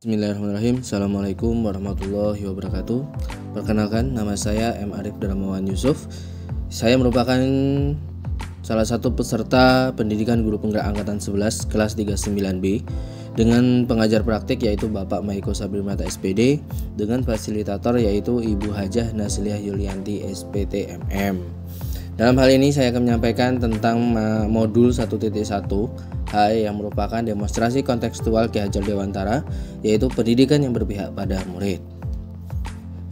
Bismillahirrahmanirrahim. Assalamualaikum warahmatullahi wabarakatuh. Perkenalkan, nama saya M. Arif Darmawan Yusuf. Saya merupakan salah satu peserta pendidikan guru penggerak angkatan 11 kelas 39B dengan pengajar praktik yaitu Bapak Maiko Sabrimata SPD dengan fasilitator yaitu Ibu Hajah Nasliah Yulianti SPT MM. Dalam hal ini saya akan menyampaikan tentang modul 1.1 yang merupakan demonstrasi kontekstual Ki Hajar Dewantara, yaitu pendidikan yang berpihak pada murid.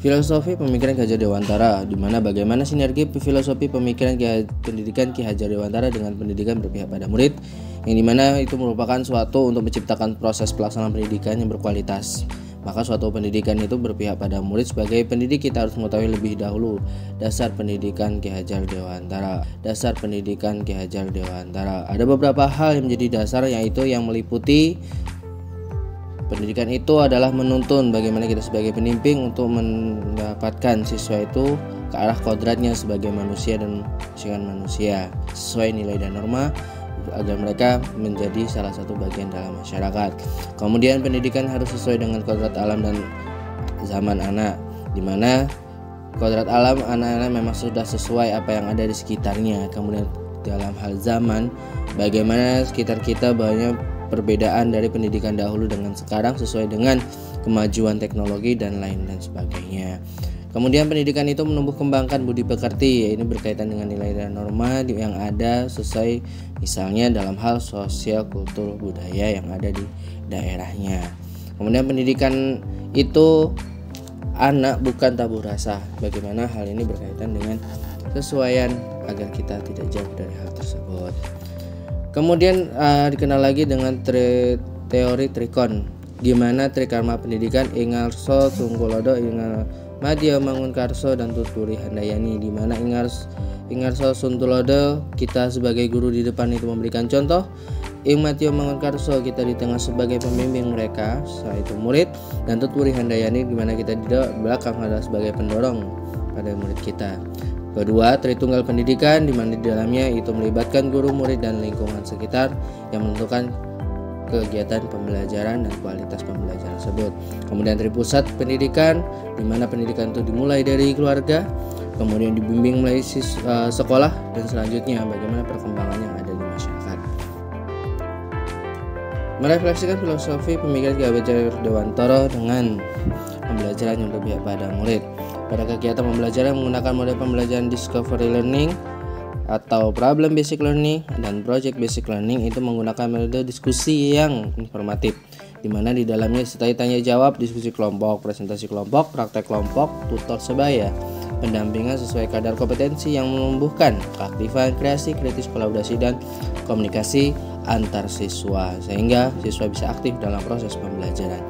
Filosofi pemikiran Ki Hajar Dewantara, di mana bagaimana sinergi filosofi pemikiran pendidikan Ki Hajar Dewantara dengan pendidikan berpihak pada murid, yang dimana itu merupakan suatu untuk menciptakan proses pelaksanaan pendidikan yang berkualitas. Maka suatu pendidikan itu berpihak pada murid. Sebagai pendidik kita harus mengetahui lebih dahulu dasar pendidikan Ki Hajar Dewantara. Dasar pendidikan Ki Hajar Dewantara. Ada beberapa hal yang menjadi dasar, yaitu yang meliputi pendidikan itu adalah menuntun bagaimana kita sebagai pendidik untuk mendapatkan siswa itu ke arah kodratnya sebagai manusia dan manusia sesuai nilai dan norma, agar mereka menjadi salah satu bagian dalam masyarakat. Kemudian pendidikan harus sesuai dengan kodrat alam dan zaman anak, di mana kodrat alam anak-anak memang sudah sesuai apa yang ada di sekitarnya. Kemudian dalam hal zaman, bagaimana sekitar kita banyak perbedaan dari pendidikan dahulu dengan sekarang sesuai dengan kemajuan teknologi dan lain dan sebagainya. Kemudian pendidikan itu menumbuh kembangkan budi pekerti, ini berkaitan dengan nilai dan norma yang ada sesuai misalnya dalam hal sosial, kultur, budaya yang ada di daerahnya. Kemudian pendidikan itu anak bukan tabuh rasa. Bagaimana hal ini berkaitan dengan kesesuaian agar kita tidak jauh dari hal tersebut. Kemudian dikenal lagi dengan teori trikon, gimana trikarma pendidikan ingarso sungkulodo ingal Madya Mangunkarso dan Tuturi Handayani, di mana Ingarso Suntulodo kita sebagai guru di depan itu memberikan contoh, Ing Madya Mangunkarso kita di tengah sebagai pembimbing mereka, yaitu murid, dan Tuturi Handayani di mana kita di belakang adalah sebagai pendorong pada murid kita. Kedua, Tritunggal pendidikan, di mana di dalamnya itu melibatkan guru, murid, dan lingkungan sekitar yang menentukan kegiatan pembelajaran dan kualitas pembelajaran tersebut. Kemudian tripusat pendidikan, di mana pendidikan itu dimulai dari keluarga, kemudian dibimbing melalui sekolah, dan selanjutnya bagaimana perkembangan yang ada di masyarakat. Merefleksikan filosofi pemikiran Ki Hajar Dewantara dengan pembelajaran yang berpihak pada murid. Pada kegiatan pembelajaran menggunakan model pembelajaran discovery learning atau problem basic learning dan project basic learning, itu menggunakan metode diskusi yang informatif, di mana di dalamnya disertai tanya jawab, diskusi kelompok, presentasi kelompok, praktek kelompok, tutor sebaya, pendampingan sesuai kadar kompetensi yang menumbuhkan keaktifan, kreasi, kritis, kolaborasi, dan komunikasi antar siswa, sehingga siswa bisa aktif dalam proses pembelajaran.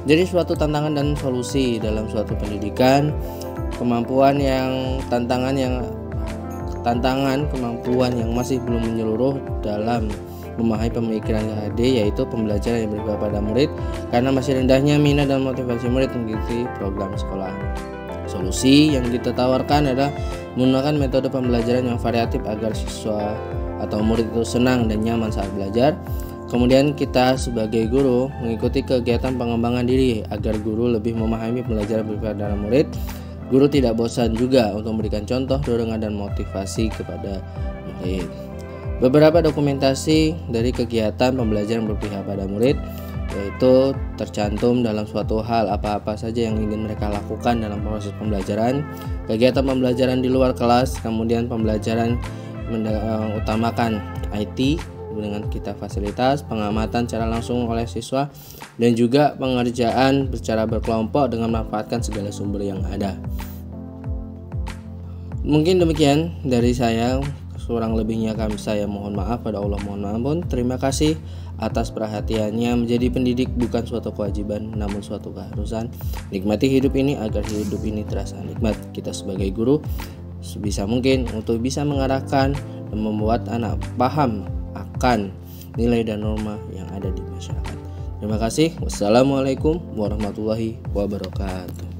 Jadi suatu tantangan dan solusi dalam suatu pendidikan, kemampuan yang masih belum menyeluruh dalam memahami pemikiran KHD, yaitu pembelajaran yang berpihak pada murid karena masih rendahnya minat dan motivasi murid mengikuti program sekolah. Solusi yang kita tawarkan adalah menggunakan metode pembelajaran yang variatif agar siswa atau murid itu senang dan nyaman saat belajar. Kemudian kita sebagai guru mengikuti kegiatan pengembangan diri agar guru lebih memahami pembelajaran berpihak pada murid. Guru tidak bosan juga untuk memberikan contoh, dorongan, dan motivasi kepada murid. Beberapa dokumentasi dari kegiatan pembelajaran berpihak pada murid, yaitu tercantum dalam suatu hal apa-apa saja yang ingin mereka lakukan dalam proses pembelajaran, kegiatan pembelajaran di luar kelas, kemudian pembelajaran utamakan IT dengan kita fasilitas, pengamatan secara langsung oleh siswa, dan juga pengerjaan secara berkelompok dengan memanfaatkan segala sumber yang ada. Mungkin demikian dari saya, kurang lebihnya saya mohon maaf, pada Allah mohon ampun. Terima kasih atas perhatiannya. Menjadi pendidik bukan suatu kewajiban, namun suatu keharusan. Nikmati hidup ini agar hidup ini terasa nikmat. Kita sebagai guru sebisa mungkin untuk bisa mengarahkan dan membuat anak paham akan nilai dan norma yang ada di masyarakat. Terima kasih. Wassalamualaikum warahmatullahi wabarakatuh.